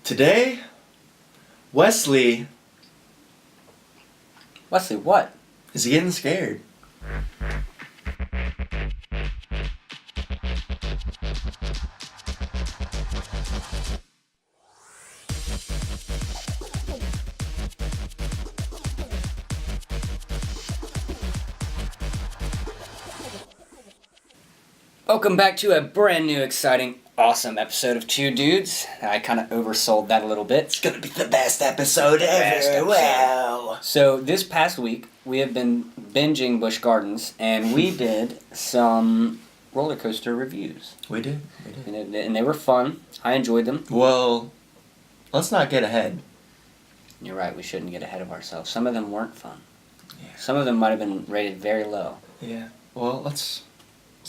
Today, Wesley what? is getting scared. Welcome back to a brand new, exciting, awesome episode of Two Dudes. I kind of oversold that a little bit. It's gonna be the best episode ever. Wow. So this past week, we have been binging Busch Gardens, and we did some roller coaster reviews. We did. And they were fun. I enjoyed them. Well, let's not get ahead. You're right, we shouldn't get ahead of ourselves. Some of them weren't fun. Yeah. Some of them might have been rated very low. Yeah. Well, let's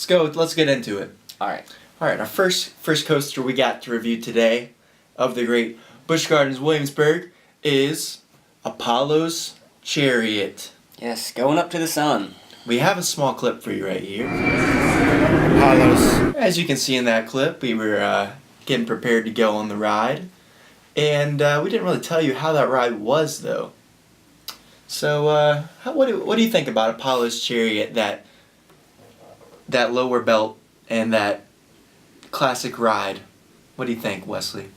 go. Let's get into it. All right. Our first coaster we got to review today of the great Busch Gardens Williamsburg is Apollo's Chariot. Yes, going up to the sun. We have a small clip for you right here. Apollo's. As you can see in that clip, we were getting prepared to go on the ride. And we didn't really tell you how that ride was, though. So, what do you think about Apollo's Chariot, that lower belt and that classic ride? What do you think, Wesley?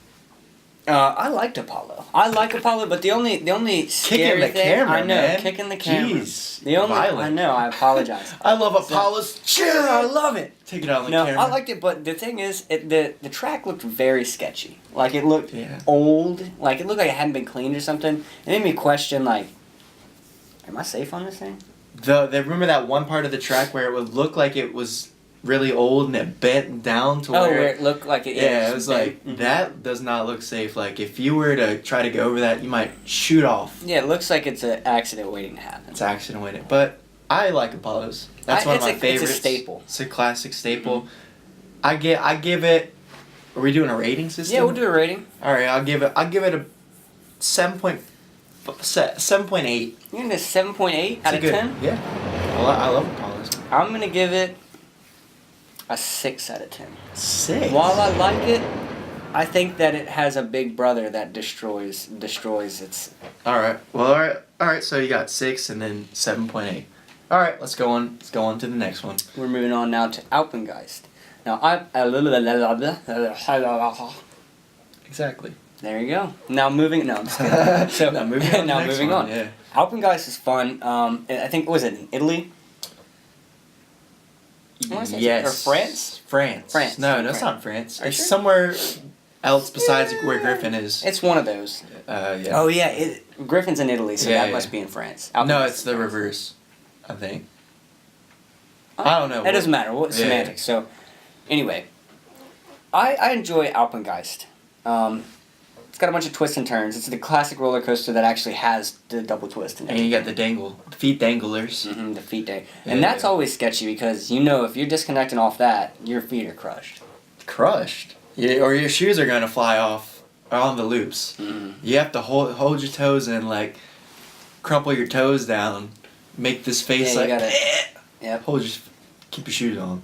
I liked Apollo. I like Apollo, but the only scary Kicking the thing, camera, I know, man. kicking the camera. Jeez, The only violent. I know, I apologize. I love Apollo's Chariot. I love it. Take it out on the No, camera. I liked it, but the thing is, the track looked very sketchy. Like it looked Yeah. old. Like it looked like it hadn't been cleaned or something. It made me question, like, am I safe on this thing? Remember that one part of the track where it would look like it was really old and it bent down to Where it looked like it. Yeah, it was like, Mhm. that does not look safe. Like, if you were to try to go over that, you might shoot off. Yeah, it looks like it's an accident waiting to happen. It's accident with it. But I like Apollo's. That's one of my favorites. It's a staple. It's a classic staple. I give it. Are we doing a rating system? Yeah, we'll do a rating. All right, I'll give it a 7.8. You're gonna 7.8 out of 10. Yeah, I love Apollo's. I'm gonna give it a 6 out of 10. 6. While I like it, I think that it has a big brother that destroys its. All right. Well, all right. So you got 6 and then 7.8. All right. Let's go on to the next one. We're moving on now to Alpengeist. Now Exactly. there you go. Now moving. No, I'm just kidding. So Now moving on to the next moving one, on. yeah. Alpengeist is fun. I think was it in Italy? I wanna say it's- Yes. or France? France. No, that's not France. Are you It's sure? somewhere else besides where Griffin is. It's one of those. Yeah. Oh yeah, Griffin's in Italy, so Yeah, that yeah. must be in France. No, Alpengeist it's is the in France. reverse, I think. Oh, I don't know. It doesn't matter. What Yeah. semantics? So, anyway, I enjoy Alpengeist. It's got a bunch of twists and turns. It's the classic roller coaster that actually has the double twist in it. And you got the feet danglers. The feet day, and Yeah, that's yeah. always sketchy because if you're disconnecting off that, your feet are crushed. Crushed. Yeah, or your shoes are gonna fly off on the loops. Mm-hmm. You have to hold your toes in, like crumple your toes down, make this face Yeah, you like. gotta- Yep. Keep your shoes on.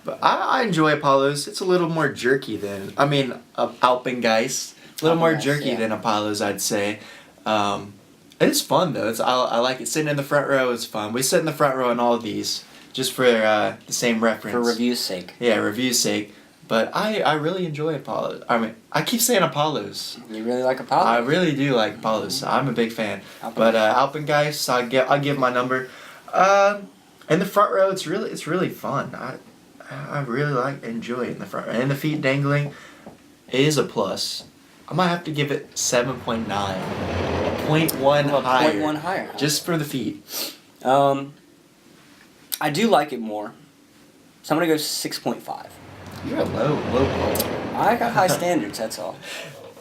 But I enjoy Apollo's. It's a little more jerky than Alpengeist. A little more Alpengeist, jerky yeah. than Apollo's, I'd say. It's fun though. I like it. Sitting in the front row is fun. We sit in the front row in all of these just for the same reference. For review's sake. Yeah, review's sake. But I really enjoy Apollo. I mean, I keep saying Apollo's. You really like Apollo? I really do like Apollo's. I'm a big fan. But Alpengeist, I'll give my number. In the front row, it's really fun. I really enjoy it in the front row. And the feet dangling is a plus. I might have to give it 7.9. 0.1 higher. 0.1 higher. Huh? Just for the feet. I do like it more. So I'm gonna go 6.5. You're a low point. I got high standards. That's all.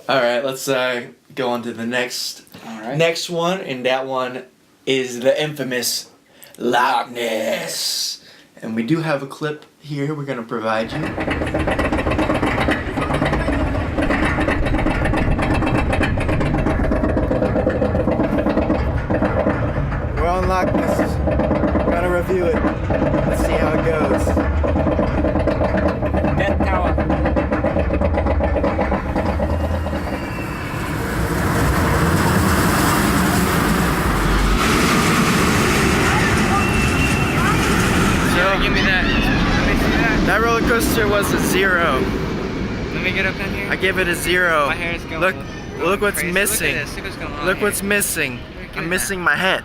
All right, let's go on to the next All right. next one, and that one is the infamous Loudness. And we do have a clip here we're gonna provide you. We're on Loudness. We're gonna review it. Let's see how it goes. Death Tower. was a 0. Let me get up in here. I give it a 0. My hair is going. Look what's crazy. missing. Look at this. Look what's going on. Look what's missing. I'm missing my hat.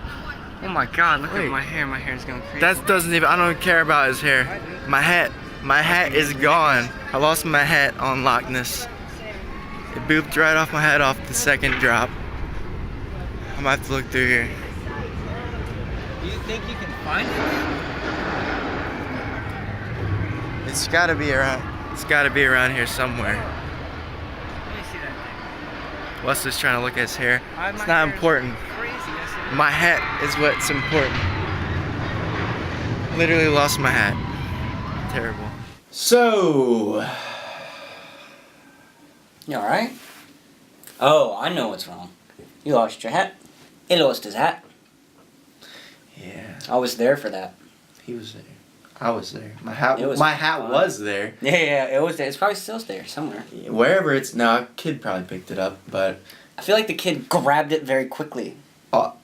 Oh my God! Look Wait. at my hair. My hair is going crazy. That doesn't even. I don't care about his hair. My hat. My hat is gone. I lost my hat on Loudness. It booped right off my head off the second drop. I'm gonna have to look through here. Do you think you can find it? It's gotta be around. It's gotta be around here somewhere. Let me see that thing. Wesley's trying to look at his hair. My It's hair not is important. Crazy. Yes, it is. My hat is what's important. Literally lost my hat. Terrible. So. You alright? Oh, I know what's wrong. You lost your hat. He lost his hat. Yeah. I was there for that. He was there. I was there. My hat. It was My hat fun. was there. Yeah, it was there. It's probably still there somewhere. Wherever it's now, a kid probably picked it up, but I feel like the kid grabbed it very quickly.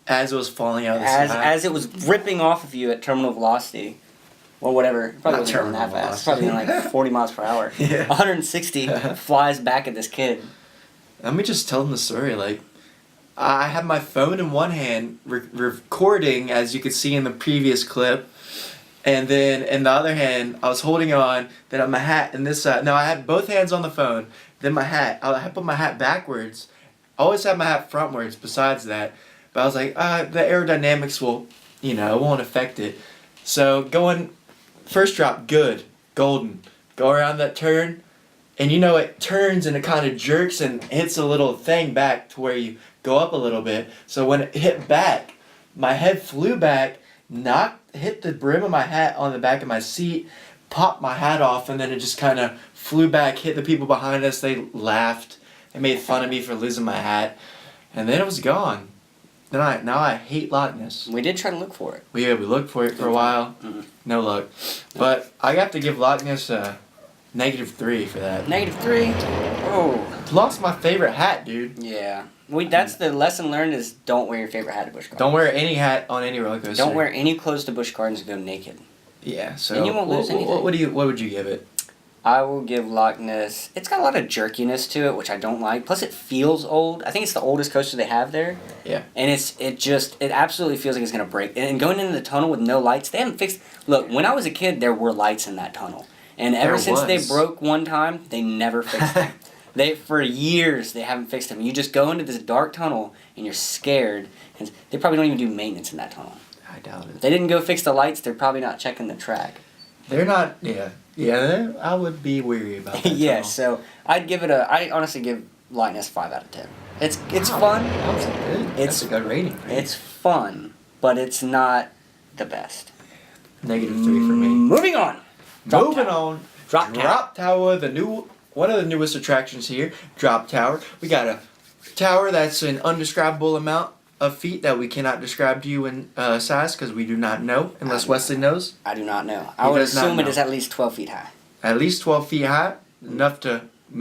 as it was falling out of the sky. As it was ripping off of you at terminal velocity. Or whatever. It probably Not wasn't going that terminal fast. It's probably going like 40 miles per hour. Yeah. 160 flies back at this kid. Let me just tell them the story. Like, I had my phone in one hand, recording, as you could see in the previous clip, and then in the other hand, I was holding on. Then I had my hat in this side. No, I had both hands on the phone. Then my hat. I had put my hat backwards. I always have my hat frontwards. Besides that, but I was like, the aerodynamics will, it won't affect it. So going. First drop, good, golden. Go around that turn, and it turns and it kind of jerks and hits a little thing back to where you go up a little bit. So when it hit back, my head flew back, hit the brim of my hat on the back of my seat, popped my hat off, and then it just kind of flew back, hit the people behind us. They laughed. They made fun of me for losing my hat, and then it was gone. Now I hate Loudness. We did try to look for it. We looked for it for a while. Mm-mm. No luck. But I have to give Loudness a -3 for that. -3? Oh. Lost my favorite hat, dude. Yeah. That's the lesson learned is don't wear your favorite hat at Busch Gardens. Don't wear any hat on any roller coaster. Don't wear any clothes to Busch Gardens and go naked. Yeah, so And you won't lose anything. What would you give it? I will give Loudness. It's got a lot of jerkiness to it, which I don't like. Plus, it feels old. I think it's the oldest coaster they have there. Yeah. And it absolutely feels like it's gonna break. And going into the tunnel with no lights, they haven't fixed. Look, when I was a kid, there were lights in that tunnel, and ever since they broke one time, they never fixed them. For years they haven't fixed them. You just go into this dark tunnel and you're scared, and they probably don't even do maintenance in that tunnel. I doubt it. If they didn't go fix the lights, they're probably not checking the track. They're not. Yeah. I would be weary about that. Yeah, tunnel. so I honestly give Loudness 5 out of 10. It's fun. That was good. That's a good rating. It's fun, but it's not the best. -3 for me. Moving on. Moving on. Drop Tower, one of the newest attractions here. Drop Tower. We got a tower that's an undescribable amount of feet that we cannot describe to you in size because we do not know unless Wesley knows. I do not know. He I would does not assume it know. is at least 12 feet high. At least 12 feet high, enough to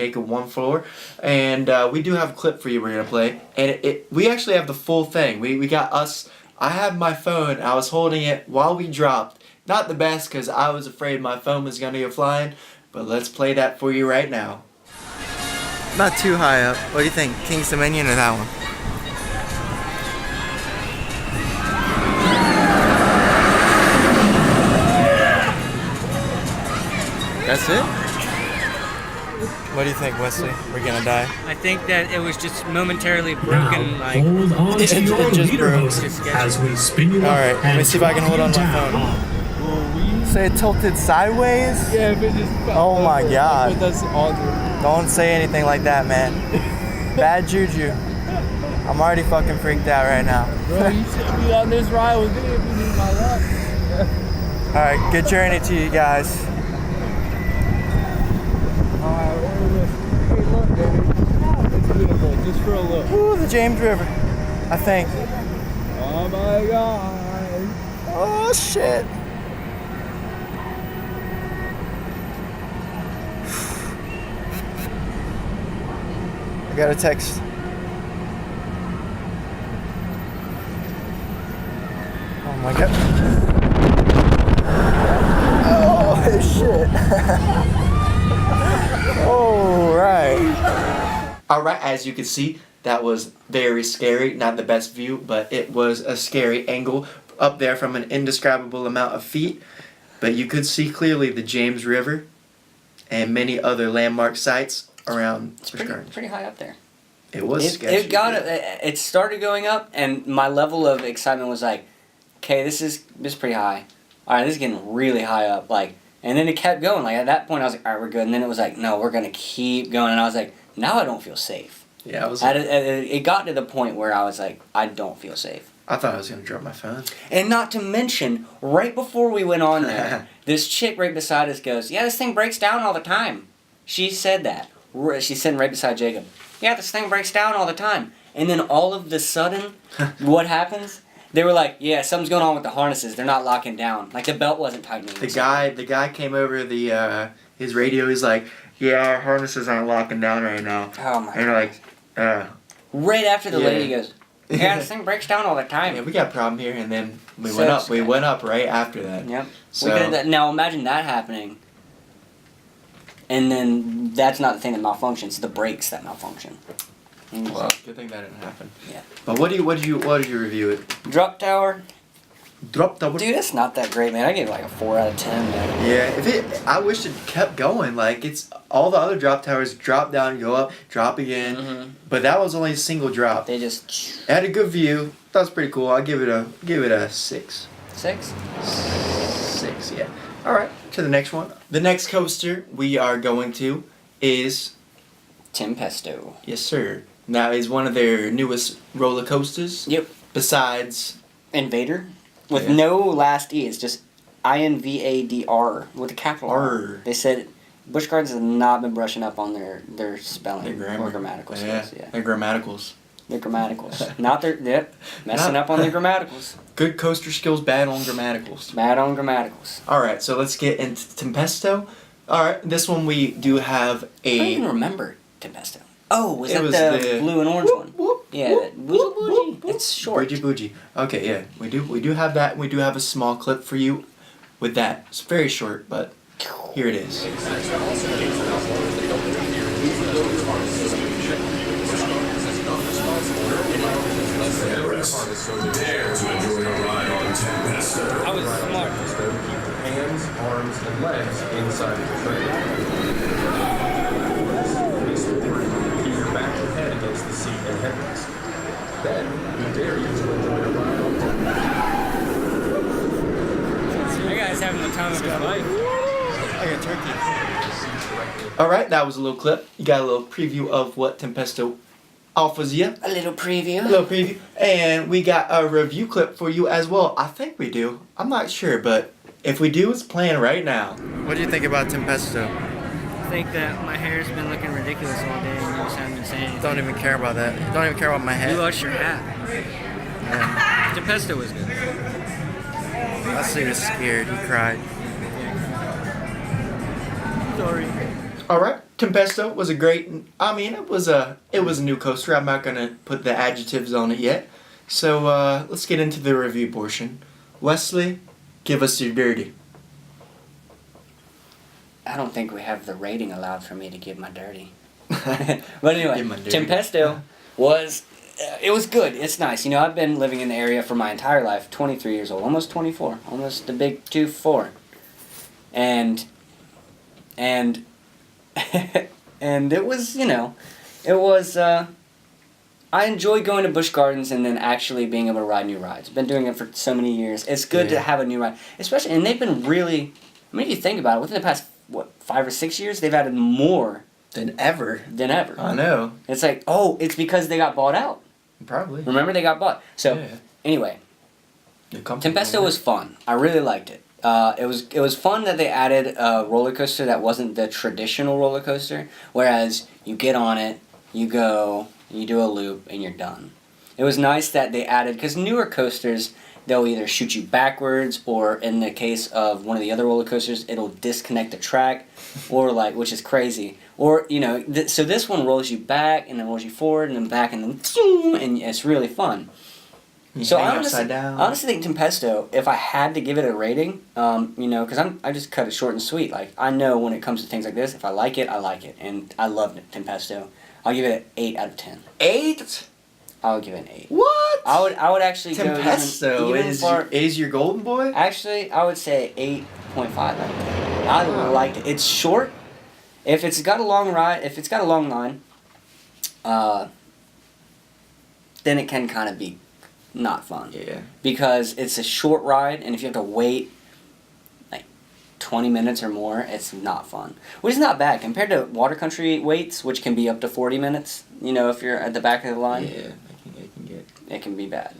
make a one floor. And we do have a clip for you we're going to play. And we actually have the full thing. We got us. I have my phone. I was holding it while we dropped. Not the best because I was afraid my phone was going to go flying. But let's play that for you right now. Not too high up. What do you think? King's Dominion or that one? That's it? What do you think, Wesley? We're gonna die. I think that it was just momentarily broken. Now, hold on to it your just leader broke. hoses as we spin you up. Alright, let me and see if I can hold on to my down. phone. Say it tilted sideways? Yeah, if it just Oh my God. That's all. Don't say anything like that, man. Bad juju. I'm already fucking freaked out right now. Bro, you should be on this ride with me if you need my luck. Alright, good journey to you guys. Alright, hey, look, baby. It's beautiful, just for a look. Ooh, the James River, I think. Oh my God. Oh shit. I got a text. Oh my God. Oh shit. Alright, as you can see, that was very scary. Not the best view, but it was a scary angle up there from an indescribable amount of feet. But you could see clearly the James River and many other landmark sites around Busch Gardens. Pretty high up there. It was sketchy. It started going up, and my level of excitement was like, okay, this is pretty high. All right, this is getting really high up. Like, and then it kept going. Like, at that point, I was like, all right, we're good. And then it was like, no, we're going to keep going. And I was like, now I don't feel safe. Yeah, it got to the point where I was like, I don't feel safe. I thought I was going to drop my phone. And not to mention, right before we went on there, this chick right beside us goes, yeah, this thing breaks down all the time. She said that. She's sitting right beside Jacob. Yeah, this thing breaks down all the time. And then all of the sudden, what happens? They were like, yeah, something's going on with the harnesses. They're not locking down. Like, the belt wasn't tightening. The guy came over his radio. He's like, yeah, our harnesses aren't locking down right now. Oh, my God. And they're like, right after the lady goes, yeah, this thing breaks down all the time. Yeah, we got a problem here. And then we went up. We went up right after that. Yep. So, now, imagine that happening. And then that's not the thing that malfunctions. It's the brakes that malfunction. Well, good thing that didn't happen. Yeah. But what did you review it? Drop tower. Drop tower. Dude, it's not that great, man. I give it like a 4 out of 10, man. Yeah, I wish it kept going. Like, it's all the other drop towers drop down, go up, drop again. Mm-hmm. But that was only a single drop. They just It had a good view. That was pretty cool. I'll give it a 6. 6. 6, yeah. All right, to the next one. The next coaster we are going to is Tempesta. yes, sir. Now is one of their newest roller coasters. Yep. Besides Invader with Yeah. no last E. It's just INVADR with a capital R. R. They said Busch Gardens has not been brushing up on their spelling their grammar, or grammatical yeah, skills. Yeah. their grammaticals. Their grammaticals. Not their messing up on their grammaticals. Good coaster skills, bad on grammaticals. Bad on grammaticals. All right, so let's get into Tempesta. All right, this one we do have I don't a. even remember Tempesta. Oh, was that was the blue and orange one? Whoop, Yeah, whoop, that whoop, bougie. whoop, whoop. It's short. Bougie. Okay, yeah, we do have that. We do have a small clip for you with that. It's very short, but here it is. Dare to enjoy a ride on Tempesta. I was smart. Hands, arms, and legs inside of the train. Face forward, keep your back and head against the seat and headrest. Then, we dare you to enjoy a ride on Tempesta. That guy's having the time of his life. I got turkey. All right, that was a little clip. You got a little preview of what Tempesta offers you. A little preview. A little preview. And we got a review clip for you as well. I think we do. I'm not sure, but if we do, it's playing right now. What do you think about Tempesta? I think that my hair's been looking ridiculous all day and you just haven't been saying anything. Don't even care about that. Don't even care about my You head. lost your hat. Yeah. Tempesta was good. I see he was scared. He cried. Sorry. All right, Tempesta was a great. I mean, it was a new coaster. I'm not gonna put the adjectives on it yet. So let's get into the review portion. Wesley, give us your dirty. I don't think we have the rating allowed for me to give my dirty. But anyway, Give my dirty. Tempesta was it was good. It's nice. You know, I've been living in the area for my entire life. 23 years old, almost 24, almost the big 2-4, and and it was, you know, it was. I enjoy going to Busch Gardens and then actually being able to ride new rides. Been doing it for so many years. It's good to Yeah. have a new ride, especially, and they've been really. I mean, if you think about it, within the past 5 or 6 years, they've added more Than ever. than ever. I know. It's like, oh, it's because they got bought out. Probably. Remember, they got bought. So Yeah. anyway, You're comfortable Tempesta with was fun. I really liked it. It was fun that they added a roller coaster that wasn't the traditional roller coaster. Whereas you get on it, you go, you do a loop, and you're done. It was nice that they added, because newer coasters, they'll either shoot you backwards, or in the case of one of the other roller coasters, it'll disconnect the track, or like, which is crazy. Or, you know, so this one rolls you back, and then rolls you forward, and then back, and then, and it's really fun. You So hang I upside down. honestly think Tempesto, if I had to give it a rating, because I just cut it short and sweet. Like, I know when it comes to things like this, if I like it, and I love Tempesto. I'll give it an 8 out of 10. 8? I would give it an 8. What? I would actually Tempesto go even far. is your golden boy? Actually, I would say 8.5 out of 10. I liked it. It's short. If it's got a long line, then it can kind of be not fun. Yeah. Because it's a short ride, and if you have to wait like 20 minutes or more, it's not fun. Which is not bad compared to water country waits, which can be up to 40 minutes. If you're at the back of the line. Yeah, It can be bad.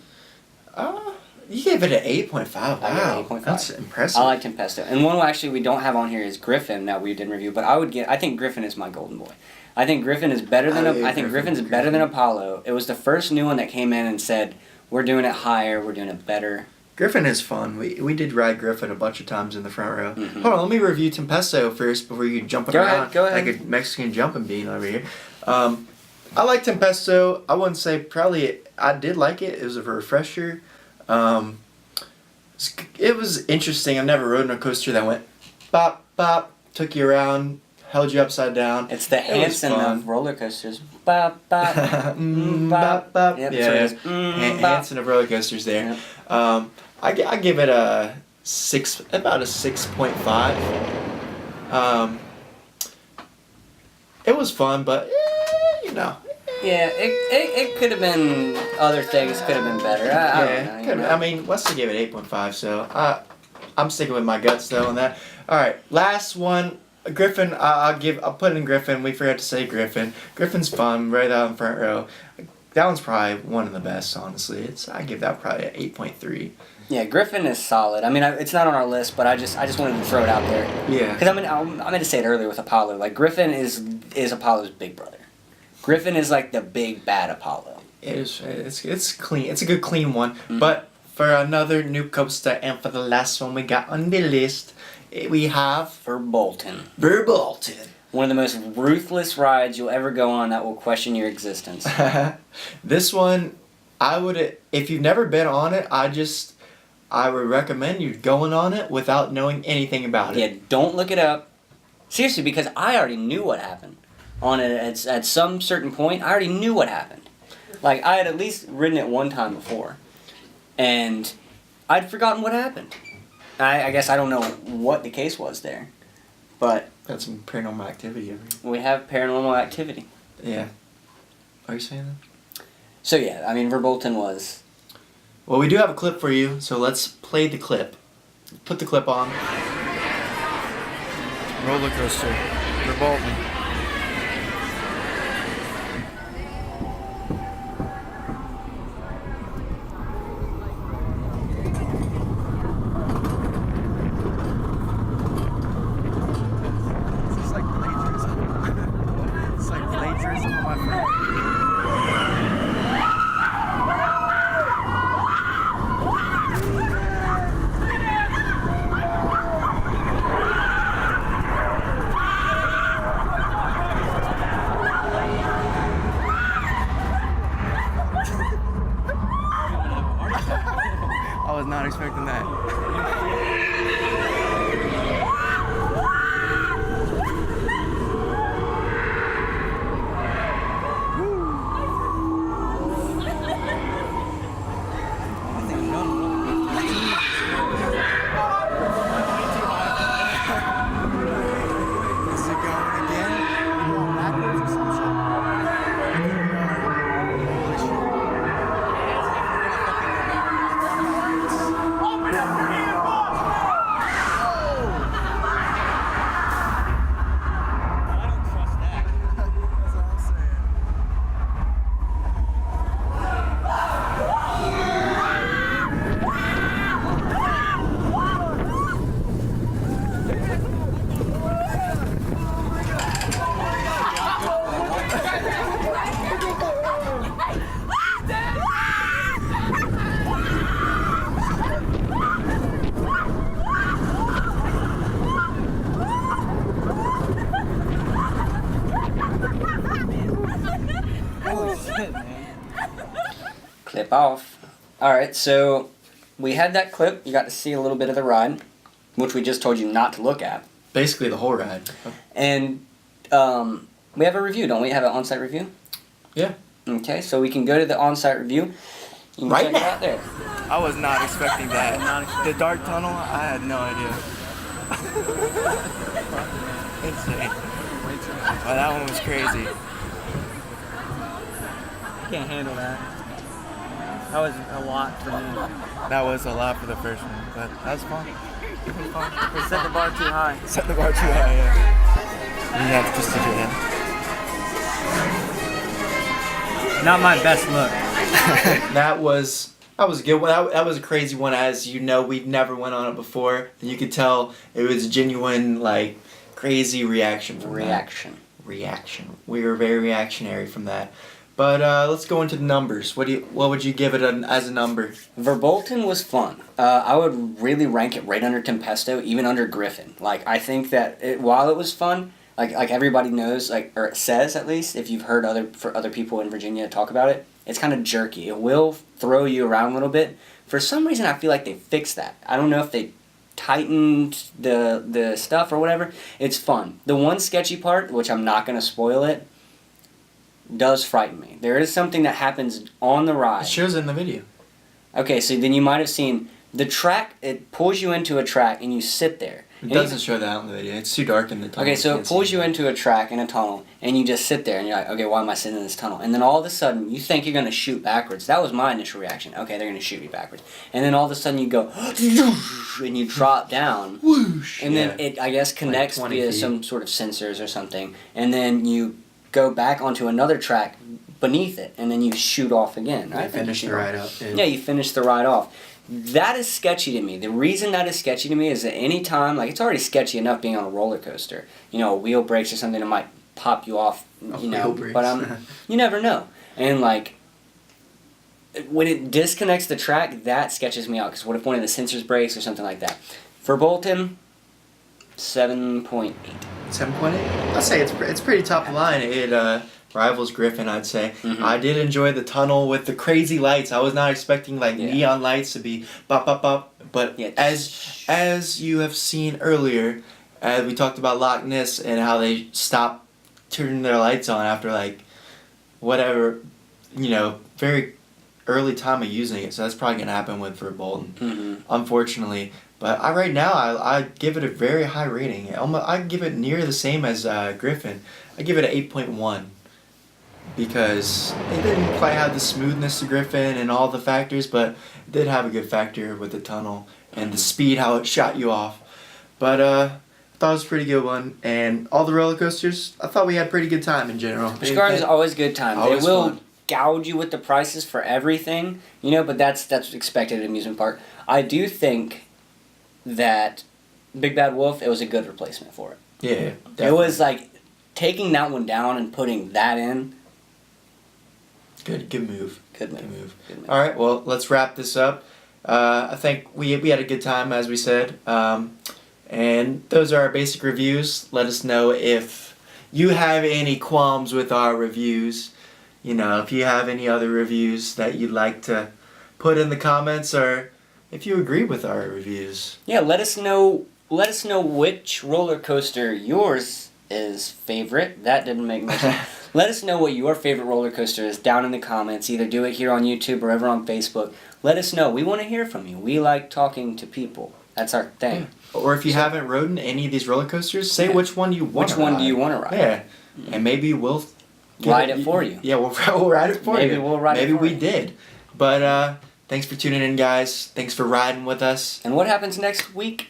You gave it an 8.5. Wow. I gave it 8.5. That's impressive. I like Tempesta. And one we don't have on here is Griffin that we didn't review, but I think Griffin is my golden boy. I think Griffin is better than Griffin's better than Apollo. It was the first new one that came in and said, "We're doing it higher, we're doing it better." Griffin is fun. We did ride Griffin a bunch of times in the front row. Mm-hmm. Hold on, let me review Tempesto first before you jump around Go ahead. like a Mexican jumping bean over here. I like Tempesto. I wouldn't say probably I did like it. It was a refresher. It was interesting. I've never rode on a coaster that went bop bop, took you around, held you upside down. It's the Hanson of roller coasters. Bop bop, bop bop. Yep, Yeah, so bop. Hanson of roller coasters there. Yep. I give it a 6, about a 6.5. It was fun, but Yeah, it could have been other things. Could have been better. I don't know. I mean, Wesley gave it 8.5, so I'm sticking with my guts though on that. All right, last one, Griffin. I'll put in Griffin. We forgot to say Griffin. Griffin's fun, right out in front row. That one's probably one of the best, honestly. I give that probably an 8.3. Yeah, Griffin is solid. I mean, it's not on our list, but I just wanted to throw it out there. Yeah. Because I meant to say it earlier with Apollo. Like, Griffin is Apollo's big brother. Griffin is like the big bad Apollo. It is. It's clean. It's a good clean one. Mm-hmm. But for another new coaster and for the last one we got on the list, we have Verbolten. One of the most ruthless rides you'll ever go on that will question your existence. This one, if you've never been on it, I would recommend you going on it without knowing anything about it. Yeah, don't look it up. Seriously, because I already knew what happened. On it at some certain point, I already knew what happened. Like, I had at least ridden it one time before. And I'd forgotten what happened. I guess I don't know what the case was there. But That's some paranormal activity over here. we have paranormal activity. Yeah. Are you saying that? So yeah, I mean, Verbolten was... Well, we do have a clip for you, so let's play the clip. Put the clip on. Roller coaster. Verbolten. I was not expecting that. Is it going again? Going backwards or some shit? Clip off. All right, so we had that clip. You got to see a little bit of the ride, which we just told you not to look at. Basically the whole ride. And we have a review, don't we? Have an on-site review? Yeah. Okay, so we can go to the on-site review. You can Right check now. it out there. I was not expecting that. The dark tunnel, I had no idea. Insane. Oh, that one was crazy. Can't handle that. That was a lot for me. That was a lot for the first one, but that was fun. They set the bar too high. Set the bar too high, yeah. You have to stick it in. Not my best look. That was a good one. That was a crazy one. As you know, we'd never went on it before, and you could tell it was a genuine, like, crazy reaction from that. Reaction. We were very reactionary from that. But let's go into the numbers. What would you give it as a number? Verbolten was fun. I would really rank it right under Tempesta, even under Griffin. Like, I think that while it was fun, like everybody knows, like, or says at least, if you've heard other people in Virginia talk about it, it's kind of jerky. It will throw you around a little bit. For some reason, I feel like they fixed that. I don't know if they tightened the stuff or whatever. It's fun. The one sketchy part, which I'm not going to spoil it, does frighten me. There is something that happens on the ride. It shows in the video. Okay, so then you might have seen the track. It pulls you into a track, and you sit there. It doesn't show that in the video. It's too dark in the tunnel. Okay, so it pulls you into a track in a tunnel, and you just sit there, and you're like, okay, why am I sitting in this tunnel? And then all of a sudden, you think you're going to shoot backwards. That was my initial reaction. Okay, they're going to shoot me backwards. And then all of a sudden, you go, and you drop down. Whoosh! And then it, I guess, connects Like 20 via feet. some sort of sensors or something. And then you go back onto another track beneath it, and then you shoot off again. I finished the ride up. Yeah, you finish the ride off. That is sketchy to me. The reason that is sketchy to me is that any time, like, it's already sketchy enough being on a roller coaster. You know, a wheel breaks or something that might pop you off, you know. But you never know. And, like, when it disconnects the track, that sketches me out. Because what if one of the sensors breaks or something like that? Verbolten, 7.8. 7.8. I'd say it's pretty top of the line. It rivals Griffin, I'd say. Mhm. I did enjoy the tunnel with the crazy lights. I was not expecting neon lights to be bop bop bop. But Yeah. as you have seen earlier, we talked about Loudness and how they stopped turning their lights on after whatever, very early time of using it. So that's probably gonna happen with Verbolten, unfortunately. But right now, I give it a very high rating. I give it near the same as Griffin. I give it an 8.1 because it didn't quite have the smoothness of Griffin and all the factors, but it did have a good factor with the tunnel and the speed, how it shot you off. But I thought it was a pretty good one. And all the roller coasters, I thought we had a pretty good time in general. Busch Gardens is always good time. Always They will fun. gouge you with the prices for everything, but that's expected at an amusement park. I do think that Big Bad Wolf, it was a good replacement for it. Yeah, definitely. It was like taking that one down and putting that in. Good move. Good move. Good move. All right, well, let's wrap this up. I think we had a good time, as we said. And those are our basic reviews. Let us know if you have any qualms with our reviews. If you have any other reviews that you'd like to put in the comments, or if you agree with our reviews. Yeah, let us know which roller coaster yours is favorite. That didn't make much sense. Let us know what your favorite roller coaster is down in the comments. Either do it here on YouTube or over on Facebook. Let us know. We want to hear from you. We like talking to people. That's our thing. Or if you haven't ridden any of these roller coasters, say which one you want to ride. Which one do you want to ride? Yeah, and maybe we'll Ride it for you. Yeah, we'll ride it for you. Maybe we'll ride it Maybe for we you. did. But thanks for tuning in, guys. Thanks for riding with us. And what happens next week?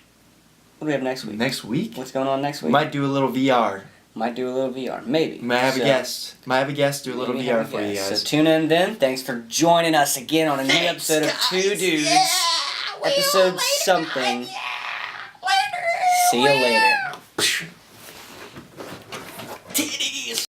What do we have next week? Next week? What's going on next week? Might do a little VR. Might do a little VR. Maybe. Might have a guest. Do a little Maybe VR have a for you guest. guys. So tune in then. Thanks for joining us again on a new episode of Two Dudes. Episode something. See you later.